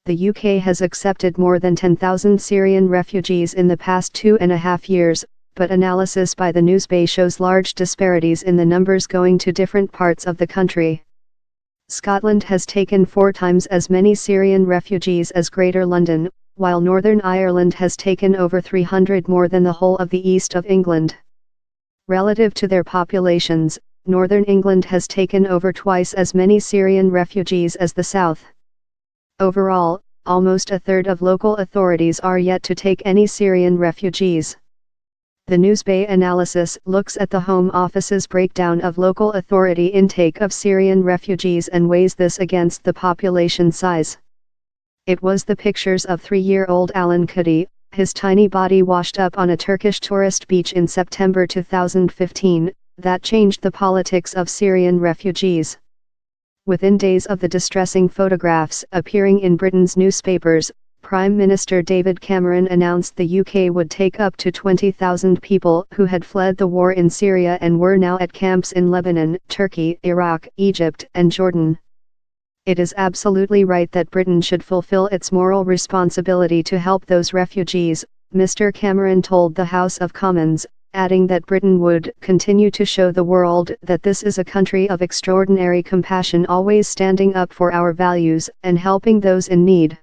The UK has accepted more than 10,000 Syrian refugees in the past 2.5 years, but analysis by the NewsBay shows large disparities in the numbers going to different parts of the country. Scotland has taken 4 times as many Syrian refugees as Greater London, while Northern Ireland has taken over 300 more than the whole of the east of England. Relative to their populations, Northern England has taken over twice as many Syrian refugees as the south. Overall, almost a third of local authorities are yet to take any Syrian refugees. The NewsBay analysis looks at the Home Office's breakdown of local authority intake of Syrian refugees and weighs this against the population size. It was the pictures of 3-year-old Alan Kurdi, his tiny body washed up on a Turkish tourist beach in September 2015, that changed the politics of Syrian refugees. Within days of the distressing photographs appearing in Britain's newspapers, Prime Minister David Cameron announced the UK would take up to 20,000 people who had fled the war in Syria and were now at camps in Lebanon, Turkey, Iraq, Egypt, and Jordan. It is absolutely right that Britain should fulfill its moral responsibility to help those refugees, Mr. Cameron told the House of Commons, adding that Britain would continue to show the world that this is a country of extraordinary compassion, always standing up for our values and helping those in need.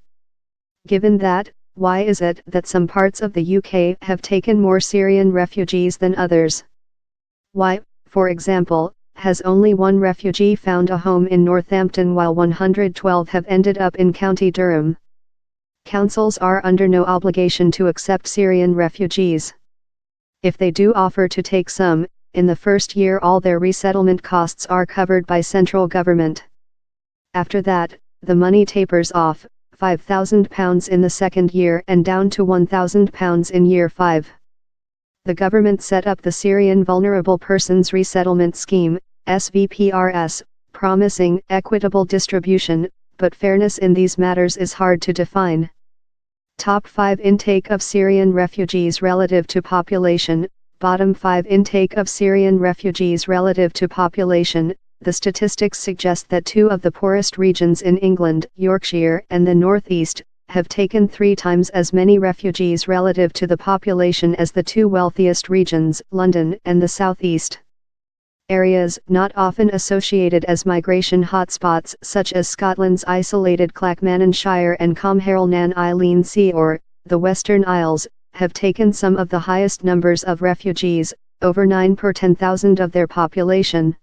Given that, why is it that some parts of the UK have taken more Syrian refugees than others? Why, for example, has only one refugee found a home in Northampton while 112 have ended up in County Durham? Councils are under no obligation to accept Syrian refugees. If they do offer to take some, in the first year all their resettlement costs are covered by central government. After that, the money tapers off, £5,000 in the second year and down to £1,000 in year 5. The government set up the Syrian Vulnerable Persons Resettlement Scheme, SVPRS, promising equitable distribution, but fairness in these matters is hard to define. Top 5 intake of Syrian refugees relative to population, bottom 5 intake of Syrian refugees relative to population. The statistics suggest that 2 of the poorest regions in England, Yorkshire and the North East, have taken 3 times as many refugees relative to the population as the 2 wealthiest regions, London and the South East. Areas not often associated as migration hotspots such as Scotland's isolated Clackmannanshire and Comhairle nan Eilean Sea or the Western Isles, have taken some of the highest numbers of refugees, over 9 per 10,000 of their population.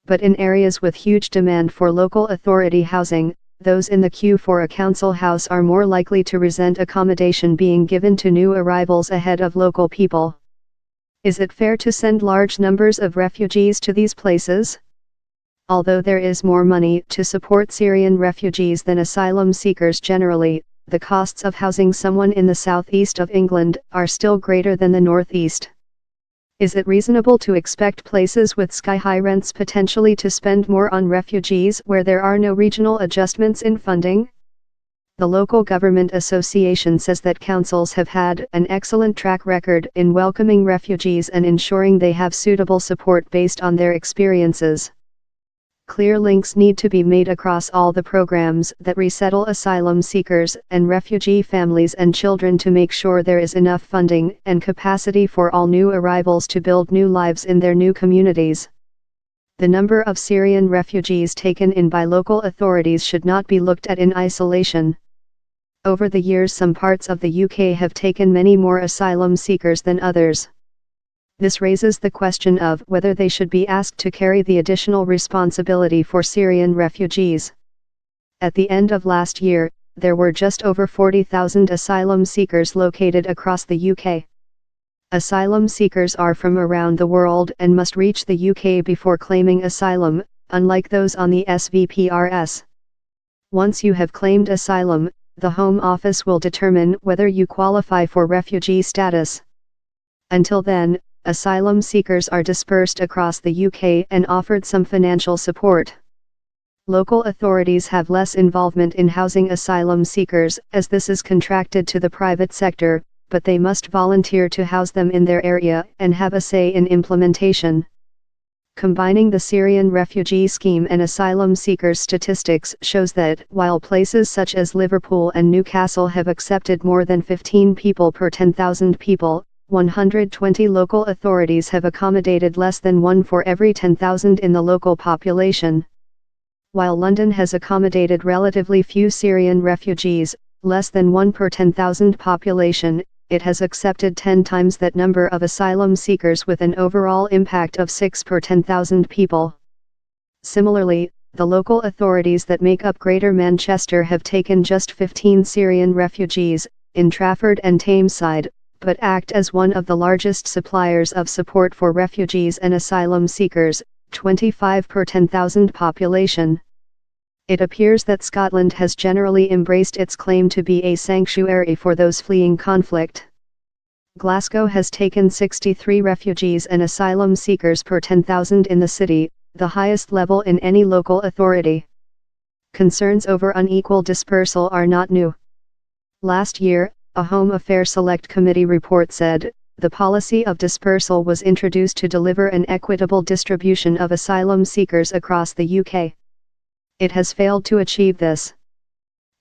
But in areas with huge demand for local authority housing, those in the queue for a council house are more likely to resent accommodation being given to new arrivals ahead of local people. Is it fair to send large numbers of refugees to these places? Although there is more money to support Syrian refugees than asylum seekers generally, the costs of housing someone in the southeast of England are still greater than the northeast. Is it reasonable to expect places with sky-high rents potentially to spend more on refugees where there are no regional adjustments in funding? The Local Government Association says that councils have had an excellent track record in welcoming refugees and ensuring they have suitable support based on their experiences. Clear links need to be made across all the programs that resettle asylum seekers and refugee families and children to make sure there is enough funding and capacity for all new arrivals to build new lives in their new communities. The number of Syrian refugees taken in by local authorities should not be looked at in isolation. Over the years, some parts of the UK have taken many more asylum seekers than others. This raises the question of whether they should be asked to carry the additional responsibility for Syrian refugees. At the end of last year, there were just over 40,000 asylum seekers located across the UK. Asylum seekers are from around the world and must reach the UK before claiming asylum, unlike those on the SVPRS. Once you have claimed asylum, the Home Office will determine whether you qualify for refugee status. Until then, asylum seekers are dispersed across the UK and offered some financial support. Local authorities have less involvement in housing asylum seekers, as this is contracted to the private sector, but they must volunteer to house them in their area and have a say in implementation. Combining the Syrian refugee scheme and asylum seekers statistics shows that, while places such as Liverpool and Newcastle have accepted more than 15 people per 10,000 people, 120 local authorities have accommodated less than one for every 10,000 in the local population. While London has accommodated relatively few Syrian refugees, less than 1 per 10,000 population, it has accepted 10 times that number of asylum seekers with an overall impact of 6 per 10,000 people. Similarly, the local authorities that make up Greater Manchester have taken just 15 Syrian refugees, in Trafford and Tameside, but act as one of the largest suppliers of support for refugees and asylum seekers, 25 per 10,000 population. It appears that Scotland has generally embraced its claim to be a sanctuary for those fleeing conflict. Glasgow has taken 63 refugees and asylum seekers per 10,000 in the city, the highest level in any local authority. Concerns over unequal dispersal are not new. Last year, a Home Affairs Select Committee report said, the policy of dispersal was introduced to deliver an equitable distribution of asylum seekers across the UK. It has failed to achieve this.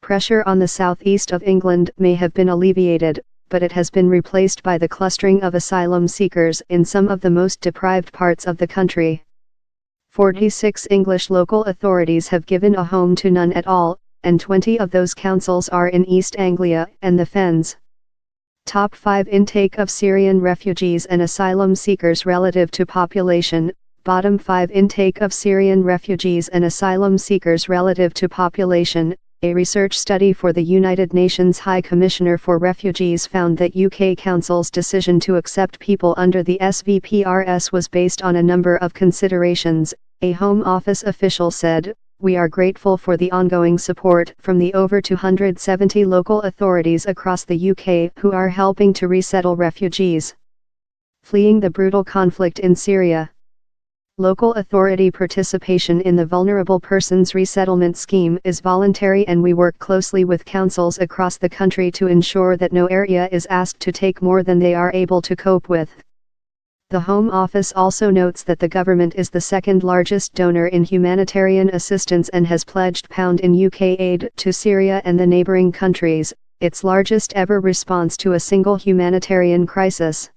Pressure on the southeast of England may have been alleviated, but it has been replaced by the clustering of asylum seekers in some of the most deprived parts of the country. 46 English local authorities have given a home to none at all, and 20 of those councils are in East Anglia and the Fens. Top 5 intake of Syrian refugees and asylum seekers relative to population. Bottom 5 intake of Syrian refugees and asylum seekers relative to population. A research study for the United Nations High Commissioner for Refugees found that UK Council's decision to accept people under the SVPRS was based on a number of considerations. A Home Office official said, "We are grateful for the ongoing support from the over 270 local authorities across the UK who are helping to resettle refugees fleeing the brutal conflict in Syria." Local authority participation in the Vulnerable Persons Resettlement Scheme is voluntary, and we work closely with councils across the country to ensure that no area is asked to take more than they are able to cope with. The Home Office also notes that the government is the second largest donor in humanitarian assistance and has pledged £1 in UK aid to Syria and the neighbouring countries, its largest ever response to a single humanitarian crisis.